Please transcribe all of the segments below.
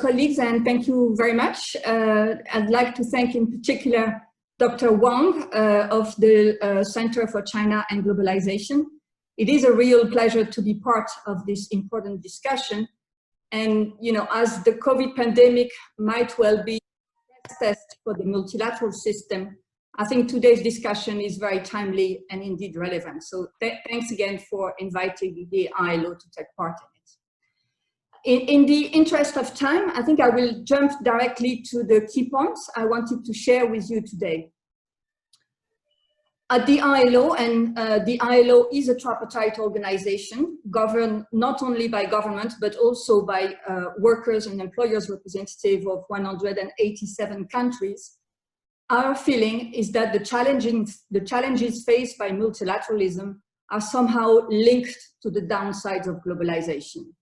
colleagues, and thank you very much. I'd like to thank in particular Dr. Wang of the Center for China and Globalization. It is a real pleasure to be part of this important discussion. And, you know, as the COVID pandemic might well be a test for the multilateral system, I think today's discussion is very timely and indeed relevant. So thanks again for inviting the ILO to take part in it. In the interest of time, I think I will jump directly to the key points I wanted to share with you today. At the ILO, and the ILO is a tripartite organization governed not only by government, but also by workers and employers representatives of 187 countries. Our feeling is that the challenges faced by multilateralism are somehow linked to the downsides of globalization.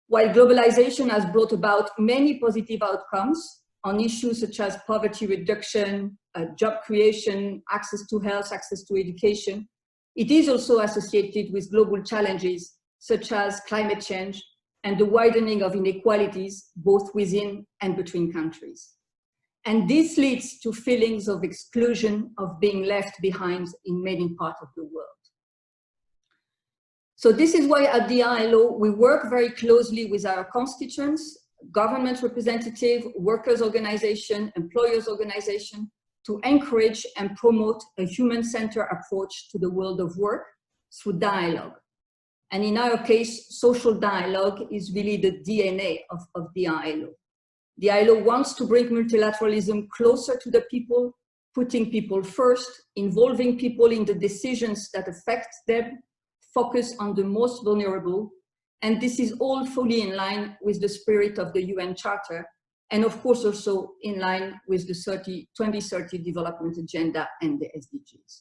While globalization has brought about many positive outcomes on issues such as poverty reduction, job creation, access to health, access to education, it is also associated with global challenges such as climate change and the widening of inequalities both within and between countries. And this leads to feelings of exclusion, of being left behind in many parts of the world. So this is why at the ILO, we work very closely with our constituents, government representative, workers' organization, employers' organization, to encourage and promote a human-centered approach to the world of work through dialogue. And in our case, social dialogue is really the DNA of the ILO. The ILO wants to bring multilateralism closer to the people, putting people first, involving people in the decisions that affect them, focus on the most vulnerable, and this is all fully in line with the spirit of the UN Charter, and of course also in line with the 2030 Development Agenda and the SDGs.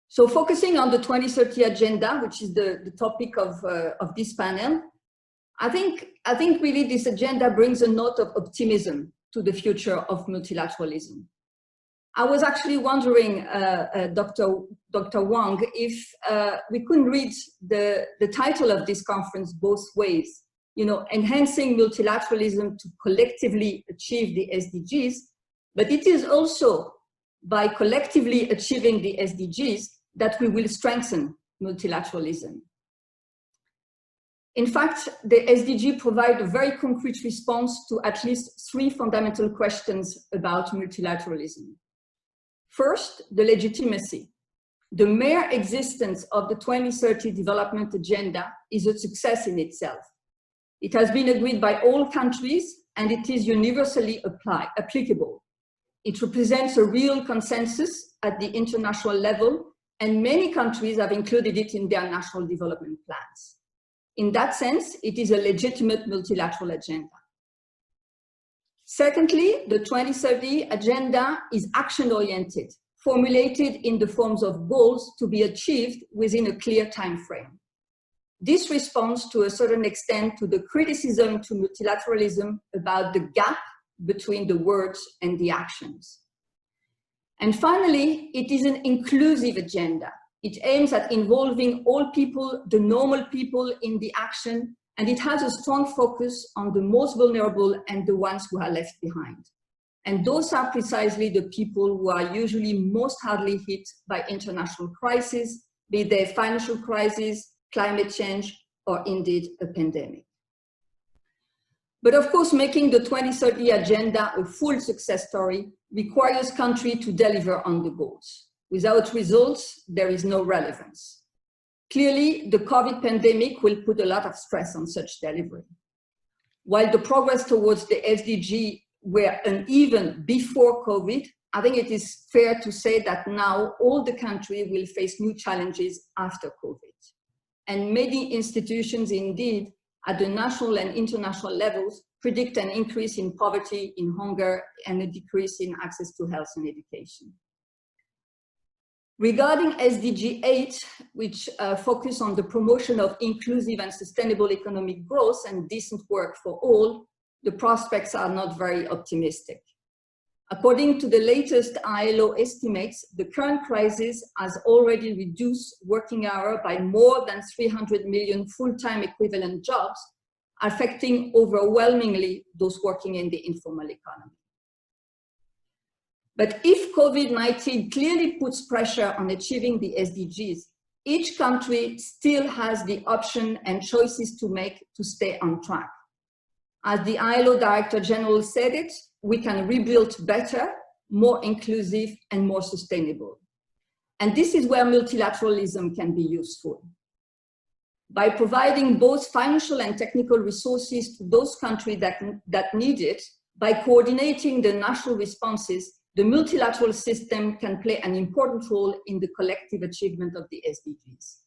So focusing on the 2030 Agenda, which is the topic of this panel, I think really this agenda brings a note of optimism to the future of multilateralism. I was actually wondering, Dr. Wang, if we couldn't read the title of this conference both ways, you know, enhancing multilateralism to collectively achieve the SDGs, but it is also by collectively achieving the SDGs that we will strengthen multilateralism. In fact, the SDG provide a very concrete response to at least 3 fundamental questions about multilateralism. First, the legitimacy. The mere existence of the 2030 Development Agenda is a success in itself. It has been agreed by all countries and it is universally applicable. It represents a real consensus at the international level and many countries have included it in their national development plans. In that sense, it is a legitimate multilateral agenda. Secondly, the 2030 Agenda is action-oriented, formulated in the forms of goals to be achieved within a clear time frame. This responds to a certain extent to the criticism to multilateralism about the gap between the words and the actions. And finally, it is an inclusive agenda. It aims at involving all people, the normal people, in the action, and it has a strong focus on the most vulnerable and the ones who are left behind. And those are precisely the people who are usually most hardly hit by international crises, be they financial crisis, climate change, or indeed a pandemic. But of course, making the 2030 Agenda a full success story requires countries to deliver on the goals. Without results, there is no relevance. Clearly, the COVID pandemic will put a lot of stress on such delivery. While the progress towards the SDG were uneven before COVID, I think it is fair to say that now all the countries will face new challenges after COVID. And many institutions indeed, at the national and international levels, predict an increase in poverty, in hunger, and a decrease in access to health and education. Regarding SDG 8, which focus on the promotion of inclusive and sustainable economic growth and decent work for all, the prospects are not very optimistic. According to the latest ILO estimates, the current crisis has already reduced working hours by more than 300 million full-time equivalent jobs, affecting overwhelmingly those working in the informal economy. But if COVID-19 clearly puts pressure on achieving the SDGs, each country still has the option and choices to make to stay on track. As the ILO Director General said it, we can rebuild better, more inclusive, and more sustainable. And this is where multilateralism can be useful. By providing both financial and technical resources to those countries that need it, by coordinating the national responses, the multilateral system can play an important role in the collective achievement of the SDGs.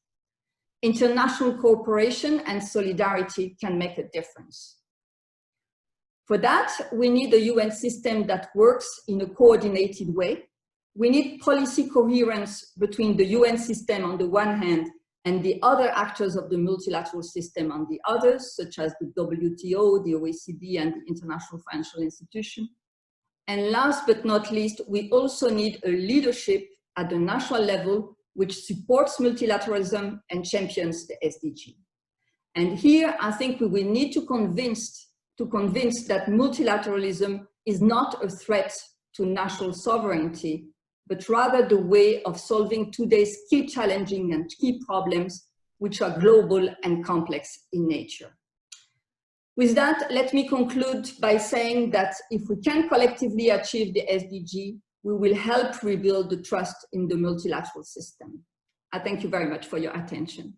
International cooperation and solidarity can make a difference. For that, we need a UN system that works in a coordinated way. We need policy coherence between the UN system on the one hand and the other actors of the multilateral system on the others, such as the WTO, the OECD, and the International Financial Institution. And last but not least, we also need a leadership at the national level which supports multilateralism and champions the SDG. And here, I think we will need to convince that multilateralism is not a threat to national sovereignty, but rather the way of solving today's key challenging and key problems, which are global and complex in nature. With that, let me conclude by saying that if we can collectively achieve the SDG, we will help rebuild the trust in the multilateral system. I thank you very much for your attention.